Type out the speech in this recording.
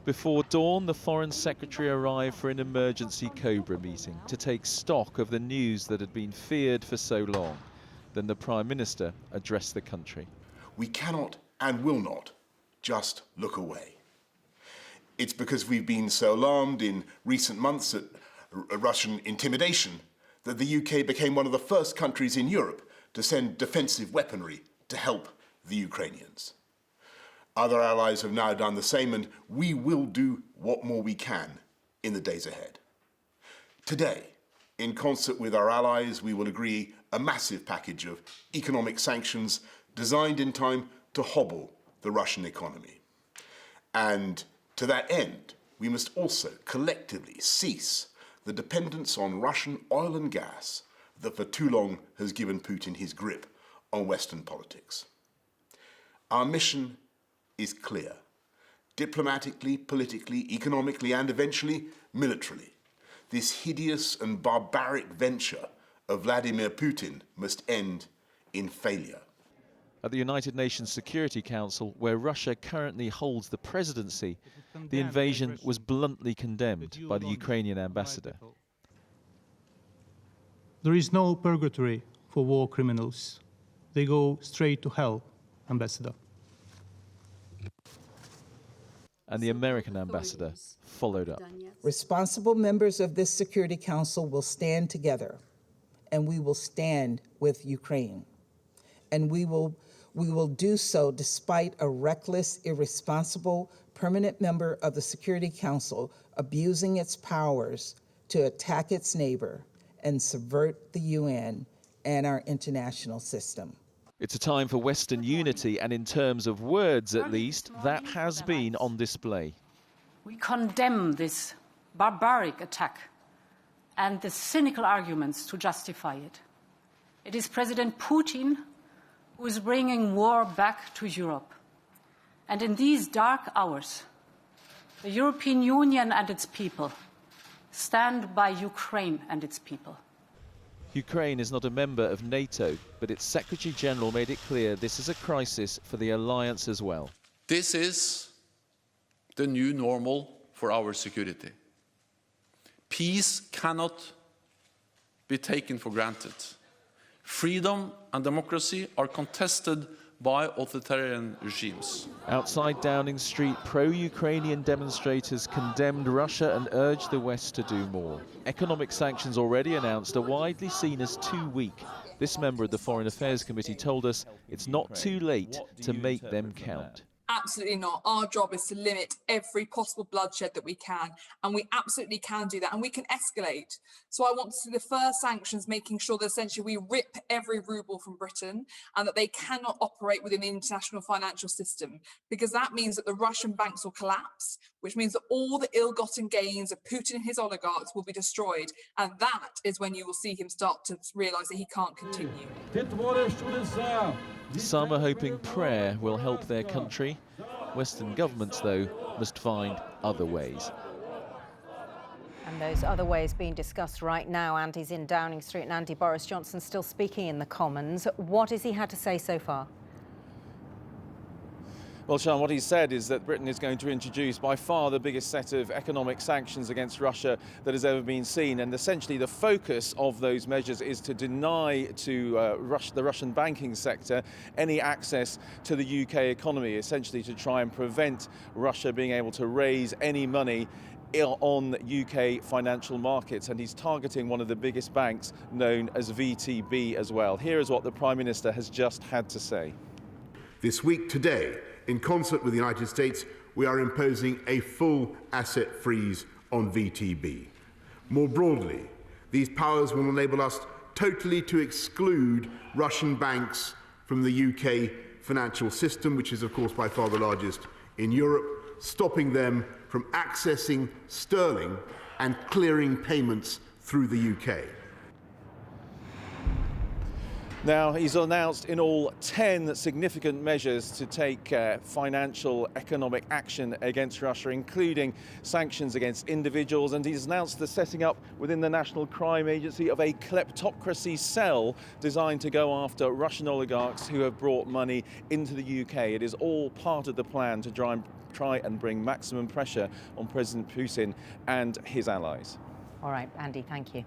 Before dawn, the Foreign Secretary arrived for an emergency Cobra meeting to take stock of the news that had been feared for so long. Then the Prime Minister addressed the country. We cannot and will not just look away. It's because we've been so alarmed in recent months at Russian intimidation that the UK became one of the first countries in Europe to send defensive weaponry to help the Ukrainians. Other allies have now done the same, and we will do what more we can in the days ahead. Today, in concert with our allies, we will agree a massive package of economic sanctions designed in time to hobble the Russian economy. And to that end, we must also collectively cease the dependence on Russian oil and gas that for too long has given Putin his grip on Western politics. Our mission is clear. Diplomatically, politically, economically, and eventually militarily, this hideous and barbaric venture of Vladimir Putin must end in failure. At the United Nations Security Council, where Russia currently holds the presidency, the invasion was bluntly condemned by the Ukrainian ambassador. There is no purgatory for war criminals. They go straight to hell, Ambassador. And the American ambassador followed up. Responsible members of this Security Council will stand together, and we will stand with Ukraine. And we will do so despite a reckless, irresponsible permanent member of the Security Council abusing its powers to attack its neighbor and subvert the UN and our international system. It's a time for Western unity, and in terms of words at least, that has been on display. We condemn this barbaric attack and the cynical arguments to justify it. It is President Putin who is bringing war back to Europe. And in these dark hours, the European Union and its people stand by Ukraine and its people. Ukraine is not a member of NATO, but its Secretary General made it clear this is a crisis for the alliance as well. This is the new normal for our security. Peace cannot be taken for granted. Freedom and democracy are contested by authoritarian regimes. Outside Downing Street, pro-Ukrainian demonstrators condemned Russia and urged the West to do more. Economic sanctions already announced are widely seen as too weak. This member of the Foreign Affairs Committee told us it's not too late to make them count. Absolutely not. Our job is to limit every possible bloodshed that we can, and we absolutely can do that, and we can escalate. So I want to see the first sanctions making sure that essentially we rip every ruble from Britain and that they cannot operate within the international financial system, because that means that the Russian banks will collapse, which means that all the ill-gotten gains of Putin and his oligarchs will be destroyed, and that is when you will see him start to realise that he can't continue. Some are hoping prayer will help their country. Western governments, though, must find other ways. And those other ways being discussed right now. Andy's in Downing Street, and Andy, Boris Johnson still speaking in the Commons. What has he had to say so far? Well, Sian, what he said is that Britain is going to introduce by far the biggest set of economic sanctions against Russia that has ever been seen. And essentially the focus of those measures is to deny to the Russian banking sector any access to the UK economy, essentially to try and prevent Russia being able to raise any money on UK financial markets. And he's targeting one of the biggest banks, known as VTB, as well. Here is what the Prime Minister has just had to say. This week, today, in concert with the United States, we are imposing a full asset freeze on VTB. More broadly, these powers will enable us totally to exclude Russian banks from the UK financial system, which is, of course, by far the largest in Europe, stopping them from accessing sterling and clearing payments through the UK. Now, he's announced in all 10 significant measures to take financial, economic action against Russia, including sanctions against individuals. And he's announced the setting up within the National Crime Agency of a kleptocracy cell designed to go after Russian oligarchs who have brought money into the UK. It is all part of the plan to try and bring maximum pressure on President Putin and his allies. All right, Andy, thank you.